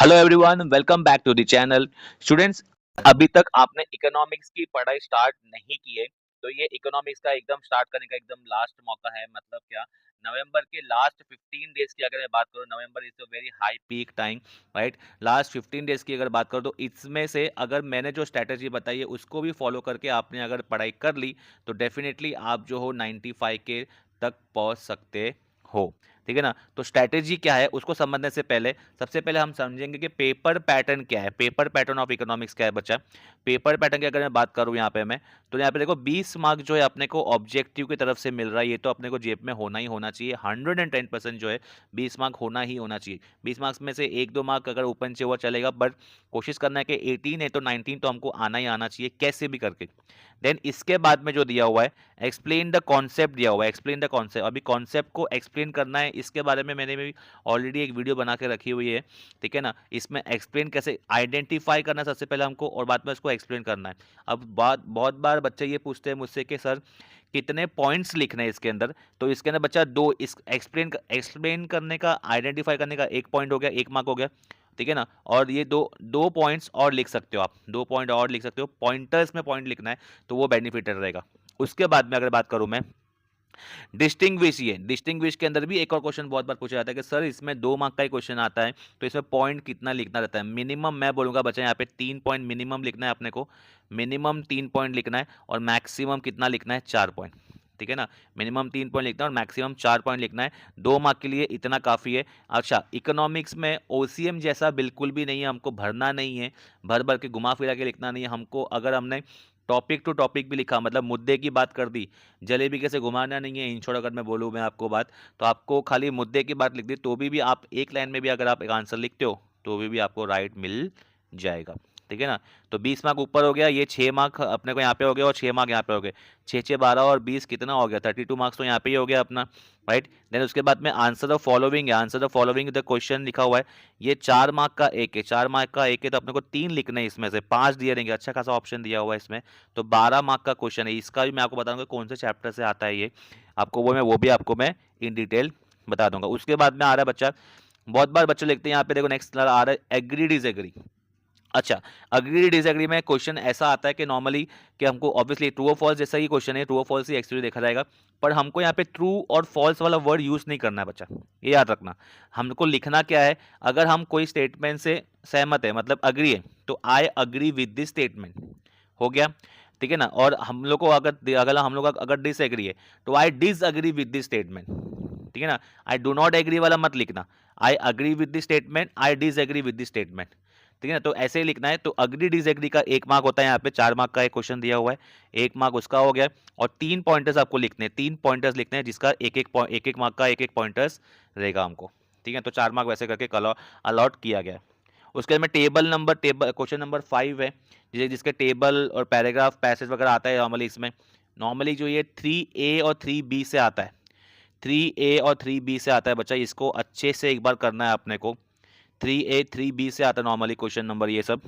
Hello everyone, welcome back to the channel. Students, अभी तक आपने इकोनॉमिक्स की पढ़ाई स्टार्ट नहीं की है, तो ये इकोनॉमिक्स का एकदम स्टार्ट करने का एकदम लास्ट मौका है। मतलब क्या, नवंबर के लास्ट 15 डेज की अगर मैं बात करूँ, November is a very high peak time, right. Last 15 days की अगर बात करूँ तो इसमें से अगर मैंने जो स्ट्रैटेजी बताई है उसको भी फॉलो करके आपने अगर पढ़ाई कर ली तो डेफिनेटली आप जो हो 95 के तक पहुँच सकते हो। ठीक है ना। तो स्ट्रैटेजी क्या है उसको समझने से पहले सबसे पहले हम समझेंगे कि पेपर पैटर्न क्या है। पेपर पैटर्न ऑफ इकोनॉमिक्स क्या है बच्चा। पेपर पैटर्न की अगर मैं बात करूं यहाँ पे मैं, तो यहाँ पे देखो 20 मार्क जो है अपने को ऑब्जेक्टिव की तरफ से मिल रहा है। ये तो अपने को जेब में होना ही होना चाहिए। 110% जो है 20 मार्क होना ही होना चाहिए। 20 मार्क्स में से 1-2 मार्क अगर ऊपर नीचे हुआ चलेगा, बट कोशिश करना है कि 18 है तो 19 तो हमको आना ही आना चाहिए कैसे भी करके। देन इसके बाद में जो दिया हुआ है, एक्सप्लेन द कॉन्सेप्ट दिया हुआ है। एक्सप्लेन द कॉन्सेप्ट, अभी कॉन्सेप्ट को एक्सप्लेन करना है। इसके बारे में मैंने भी ऑलरेडी एक वीडियो बना के रखी हुई है। ठीक है ना। इसमें एक्सप्लेन कैसे आइडेंटिफाई करना है सबसे पहले हमको, और बाद में इसको एक्सप्लेन करना है। अब बात बहुत बार बच्चे ये पूछते हैं मुझसे कि सर कितने पॉइंट्स लिखने हैं इसके अंदर। तो इसके अंदर बच्चा दो, इस एक्सप्लेन करने का, आइडेंटिफाई करने का 1 पॉइंट हो गया, 1 मार्क हो गया। ठीक है ना। और ये दो दो पॉइंट्स और लिख सकते हो आप, 2 पॉइंट और लिख सकते हो। पॉइंटर्स में पॉइंट लिखना है तो वो बेनिफिटेड रहेगा। उसके बाद में अगर बात करूं मैं, डिस्टिंग्विश, ये डिस्टिंग्विश के अंदर भी एक और क्वेश्चन बहुत बार पूछा जाता है कि सर इसमें 2 मार्क का ही क्वेश्चन आता है तो इसमें पॉइंट कितना लिखना रहता है। मिनिमम मैं बोलूंगा बच्चा यहाँ पे 3 पॉइंट मिनिमम लिखना है अपने को। मिनिमम 3 पॉइंट लिखना है, और मैक्सिमम कितना लिखना है, 4 पॉइंट। ठीक है ना। मिनिमम 3 पॉइंट लिखना है और मैक्सिमम 4 पॉइंट लिखना है। 2 मार्क के लिए इतना काफी है। अच्छा, इकोनॉमिक्स में ओसीएम जैसा बिल्कुल भी नहीं है, हमको भरना नहीं है, भर भर के घुमा फिरा के लिखना नहीं है हमको। अगर हमने टॉपिक टू टॉपिक भी लिखा, मतलब मुद्दे की बात कर दी, जलेबी कैसे घुमाना नहीं है, इन शॉर्ट अगर मैं बोलूँ मैं आपको बात, तो आपको खाली मुद्दे की बात लिख दी तो भी आप एक लाइन में भी अगर आप एक आंसर लिखते हो तो भी आपको राइट मिल जाएगा। ठीक है ना। तो 20 मार्क ऊपर हो गया, ये 6 मार्क अपने को यहाँ पे हो गया और 6 मार्क यहाँ पे हो गए। 6 6 12 और 20 कितना हो गया, 32 मार्क्स तो यहाँ पे ही हो गया अपना, राइट। देन उसके बाद में आंसर द फॉलोइंग है। Answer the following the question लिखा हुआ है। ये 4 मार्क का एक है, 4 मार्क का एक है तो अपने को 3 लिखने हैं, इसमें से 5 दिए रहेंगे। अच्छा खासा ऑप्शन दिया हुआ है इसमें। तो 12 मार्क का क्वेश्चन है। इसका भी मैं आपको बताऊंगा कौन से चैप्टर से आता है ये, आपको वो भी आपको मैं इन डिटेल बता दूंगा। उसके बाद में आ रहा है बच्चा, बहुत बार बच्चे लिखते हैं यहाँ पे, देखो नेक्स्ट आ रहा है एग्री डिसएग्री। अच्छा, अग्री डिसएग्री में क्वेश्चन ऐसा आता है कि नॉर्मली कि हमको ऑब्वियसली ट्रू और फॉल्स जैसा ही क्वेश्चन है, ट्रू और फॉल्स ही एक्चुअली देखा जाएगा, पर हमको यहाँ पे ट्रू और फॉल्स वाला वर्ड यूज नहीं करना है बच्चा, ये याद रखना। हमको लिखना क्या है, अगर हम कोई स्टेटमेंट से सहमत है, मतलब अग्री है, तो I agree with this statement, हो गया। ठीक है ना। और हम लोग को अगर अगर हम लोग का अगर डिसएग्री है तो I disagree with this statement. ठीक है ना। आई डू नॉट एग्री वाला मत लिखना, I agree with this statement, I disagree with this statement. ठीक है ना। तो ऐसे ही लिखना है। तो अग्री डिसएग्री का 1 मार्क होता है, यहाँ पे 4 मार्क का एक क्वेश्चन दिया हुआ है, 1 मार्क उसका हो गया। और 3 पॉइंटर्स आपको लिखने हैं, 3 पॉइंटर्स लिखने हैं जिसका एक एक मार्क का एक पॉइंटर्स रहेगा हमको। ठीक है। तो 4 मार्क वैसे करके अलॉट किया गया है। उसके बाद में टेबल क्वेश्चन नंबर 5 है, जिसके टेबल और पैराग्राफ पैसेज वगैरह आता है नॉर्मली इसमें। नॉर्मली जो ये 3A और 3B से आता है, 3A और 3B से आता है बच्चा, इसको अच्छे से एक बार करना है अपने को। 3A 3B से आता है नॉर्मली क्वेश्चन नंबर ये सब,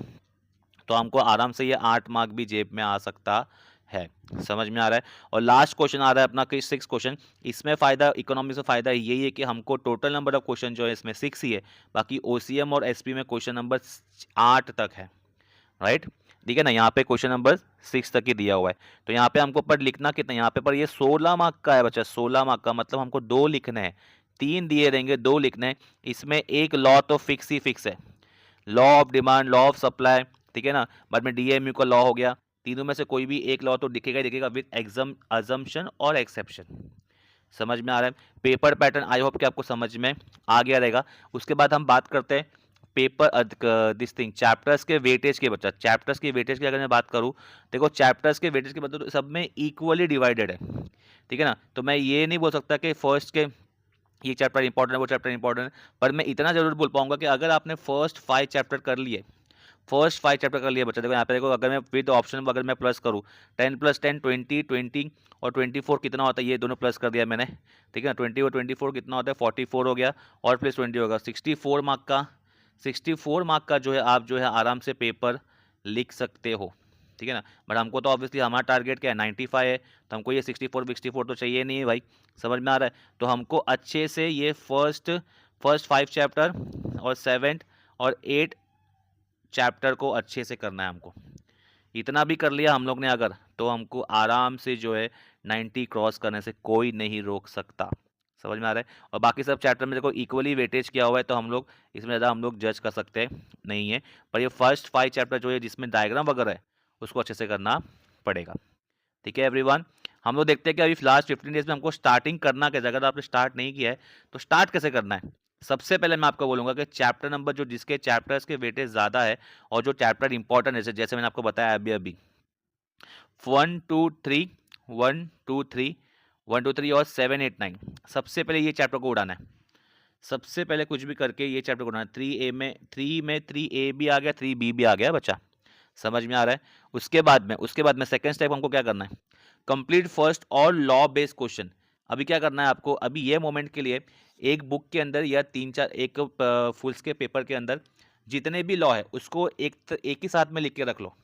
तो हमको आराम से ये 8 मार्क भी जेब में आ सकता है। समझ में आ रहा है। और लास्ट क्वेश्चन आ रहा है अपना 6 क्वेश्चन। इसमें फायदा, इकोनॉमिक्स में फायदा यही है कि हमको टोटल नंबर ऑफ क्वेश्चन जो है इसमें 6 ही है, बाकी ओसीएम और एसपी में क्वेश्चन नंबर 8 तक है, राइट। ठीक है ना। यहाँ पे क्वेश्चन नंबर 6 तक ही दिया हुआ है। तो यहाँ पे हमको पर लिखना कितना, यहाँ पे पर ये 16 मार्क का है बच्चा, 16 मार्क का मतलब हमको 2 लिखने हैं। 3 दिए रहेंगे, 2 लिखने हैं। इसमें एक लॉ तो फिक्स ही फिक्स है, law of demand, law of supply. ठीक है ना। बाद में डीएमयू का लॉ हो गया। तीनों में से कोई भी एक लॉ तो दिखेगा ही दिखेगा, विद एग्जाम अजम्पशन और एक्सेप्शन। समझ में आ रहा है। पेपर पैटर्न आई होप कि आपको समझ में आ गया रहेगा। उसके बाद हम बात करते हैं पेपर दिस थिंग चैप्टर्स के वेटेज के बच्चा। चैप्टर्स की वेटेज की अगर मैं बात करूं, देखो चैप्टर्स के वेटेज के मतलब तो सब में इक्वली डिवाइडेड है। ठीक है ना। तो मैं ये नहीं बोल सकता कि फर्स्ट के ये चैप्टर इंपॉर्टेंट है, वो चैप्टर इंपॉर्टेंट है, पर मैं इतना जरूर बोल पाऊंगा कि अगर आपने फर्स्ट 5 चैप्टर कर लिए, फर्स्ट 5 चैप्टर कर लिए बच्चा, देखो यहाँ पे देखो, अगर मैं विद ऑप्शन अगर मैं प्लस करूँ, 10 + 10 20, 20 और 24 कितना होता है, ये दोनों प्लस कर दिया मैंने। ठीक है ना। 20 और 24 कितना होता है, 44 हो गया, और प्लस 20 होगा 64 मार्क का। 64 मार्क का जो है आप जो है आराम से पेपर लिख सकते हो। ठीक है ना। बट हमको तो ऑब्वियसली हमारा टारगेट क्या है, 95 है, तो हमको ये 64 तो चाहिए नहीं है भाई। समझ में आ रहा है। तो हमको अच्छे से ये फर्स्ट 5 चैप्टर और 7th और 8 चैप्टर को अच्छे से करना है हमको। इतना भी कर लिया हम लोग ने अगर, तो हमको आराम से जो है 90 क्रॉस करने से कोई नहीं रोक सकता। समझ में आ रहा है? और बाकी सब चैप्टर में देखो इक्वली वेटेज किया हुआ है, तो हम लोग इसमें ज़्यादा हम लोग जज कर सकते नहीं है। पर ये फर्स्ट 5 चैप्टर जो है जिसमें डायग्राम वगैरह है, उसको अच्छे से करना पड़ेगा। ठीक है एवरीवन, हम लोग देखते हैं कि अभी लास्ट 15 डेज में हमको स्टार्टिंग करना कैसे। अगर आपने स्टार्ट नहीं किया है तो स्टार्ट कैसे करना है। सबसे पहले मैं आपको बोलूंगा कि चैप्टर नंबर जो जिसके चैप्टर्स के वेटेज ज़्यादा है और जो चैप्टर इंपॉर्टेंट है, जैसे मैंने आपको बताया अभी अभी 1 2 3 1 2 3 1 2 3 और 7 8 9, सबसे पहले ये चैप्टर को उड़ाना है। सबसे पहले कुछ भी करके ये चैप्टर को उड़ाना है। 3 ए भी आ गया, 3 बी भी आ गया बच्चा, समझ में आ रहा है। उसके बाद में सेकंड स्टेप हमको क्या करना है, कंप्लीट फर्स्ट और लॉ बेस्ड क्वेश्चन। अभी क्या करना है आपको, अभी ये मोमेंट के लिए एक बुक के अंदर या 3 4 एक फुल्स के पेपर के अंदर जितने भी लॉ है उसको एक ही साथ में लिख के रख लो।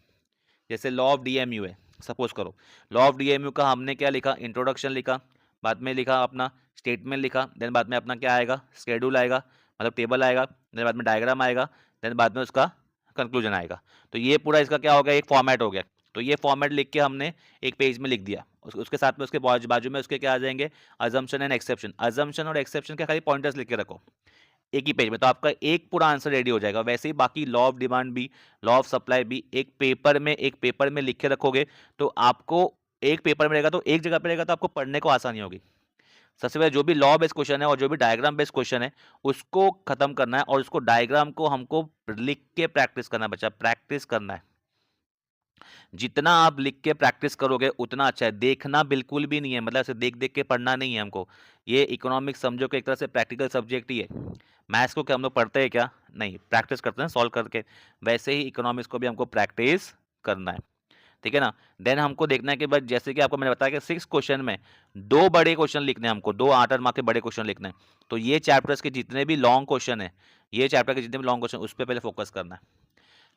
जैसे लॉ ऑफ डीएमयू है, सपोज करो लॉ ऑफ डीएमयू का हमने क्या लिखा, इंट्रोडक्शन लिखा, बाद में लिखा अपना स्टेटमेंट लिखा, देन बाद में अपना क्या आएगा, शेड्यूल आएगा, मतलब टेबल आएगा, देन बाद में डायग्राम आएगा, देन बाद में उसका कंक्लूजन आएगा। तो ये पूरा इसका क्या हो गया, एक फॉर्मेट हो गया। तो ये फॉर्मेट लिख के हमने एक पेज में लिख दिया। उसके साथ में उसके बाजू में उसके क्या आ जाएंगे, अजम्पशन एंड एक्सेप्शन। अजम्पशन और एक्सेप्शन के खाली पॉइंटर्स लिख के रखो एक ही पेज में, तो आपका एक पूरा आंसर रेडी हो जाएगा। वैसे ही बाकी लॉ ऑफ डिमांड भी, लॉ ऑफ सप्लाई भी एक पेपर में लिख के रखोगे तो आपको एक पेपर में रहेगा, तो एक जगह पे रहेगा, तो आपको पढ़ने को आसानी होगी। सबसे पहले जो भी लॉ बेस्ड क्वेश्चन है और जो भी डायग्राम बेस्ड क्वेश्चन है उसको खत्म करना है, और उसको डायग्राम को हमको लिख के प्रैक्टिस करना है बच्चा, प्रैक्टिस करना है। जितना आप लिख के प्रैक्टिस करोगे उतना अच्छा है। देखना बिल्कुल भी नहीं है, मतलब ऐसे देख देख के पढ़ना नहीं है हमको। ये इकोनॉमिक्स समझो कि एक तरह से प्रैक्टिकल सब्जेक्ट ही है। मैथ्स को क्या हम लोग पढ़ते हैं क्या, नहीं, प्रैक्टिस करते हैं सॉल्व करके। वैसे ही इकोनॉमिक्स को भी हमको प्रैक्टिस करना है, ठीक है ना। देन हमको देखना है कि बस जैसे कि आपको मैंने बताया कि 6 क्वेश्चन में 2 बड़े क्वेश्चन लिखने हैं हमको, 2 8 मार्क के बड़े क्वेश्चन लिखने हैं। तो ये चैप्टर्स के जितने भी लॉन्ग क्वेश्चन है, ये चैप्टर के जितने भी लॉन्ग क्वेश्चन, उस पर पहले फोकस करना है।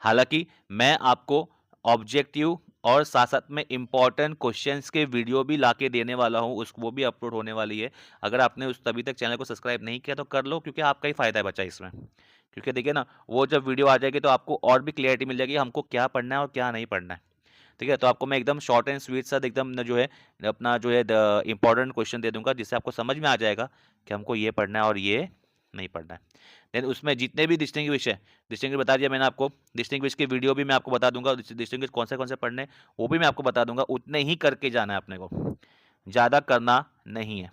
हालांकि मैं आपको ऑब्जेक्टिव और साथ साथ में इंपॉर्टेंट क्वेश्चंस के वीडियो भी लाके देने वाला हूं, उस वो भी अपलोड होने वाली है। अगर आपने उस तभी तक चैनल को सब्सक्राइब नहीं किया तो कर लो, क्योंकि आपका ही फायदा है बच्चा इसमें। क्योंकि देखिए ना, वो जब वीडियो आ जाएगी तो आपको और भी क्लियरिटी मिल जाएगी हमको क्या पढ़ना है और क्या नहीं पढ़ना है। ठीक है, तो आपको मैं एकदम शॉर्ट एंड स्वीट साथ एकदम न जो है अपना जो है इंपॉर्टेंट क्वेश्चन दे दूंगा, जिससे आपको समझ में आ जाएगा कि हमको ये पढ़ना है और ये नहीं पढ़ना है। देन उसमें जितने भी डिस्टिंग्विश है, डिस्टिंग्विश बता दिया मैंने आपको, डिस्टिंग्विश की वीडियो भी मैं आपको बता दूंगा, डिस्टिंग्विश कौन से पढ़ने वो भी मैं आपको बता दूंगा। उतने ही करके जाना है अपने को, ज़्यादा करना नहीं है।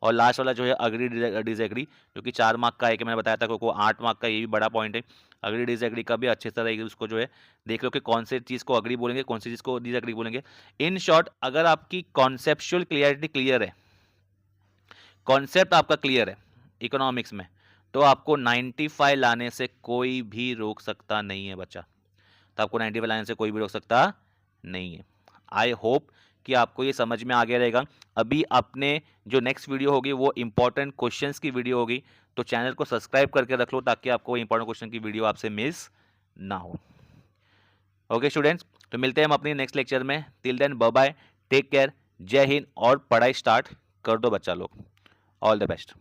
और लास्ट वाला जो है अग्री डिसएग्री, जो कि 4 मार्क का है, कि मैंने बताया था को 8 मार्क का, ये भी बड़ा पॉइंट है। अग्री डिसएग्री का भी अच्छे तरह उसको जो है देख लो कि कौन से चीज़ को अग्री बोलेंगे, कौन सी चीज़ को डिसएग्री बोलेंगे। इन शॉर्ट, अगर आपकी कॉन्सेप्चुअल क्लियरिटी क्लियर है, कॉन्सेप्ट आपका क्लियर है इकोनॉमिक्स में, तो आपको 95 लाने से कोई भी रोक सकता नहीं है बच्चा। तो आपको 95 लाने से कोई भी रोक सकता नहीं है। आई होप कि आपको ये समझ में आ गया रहेगा। अभी अपने जो नेक्स्ट वीडियो होगी वो इंपॉर्टेंट क्वेश्चंस की वीडियो होगी, तो चैनल को सब्सक्राइब करके रख लो ताकि आपको इंपॉर्टेंट क्वेश्चन की वीडियो आपसे मिस ना हो। ओके स्टूडेंट्स, तो मिलते हैं हम अपनी नेक्स्ट लेक्चर में। Till then bye bye, take care, जय हिंद, और पढ़ाई स्टार्ट कर दो बच्चा लोग। All the best.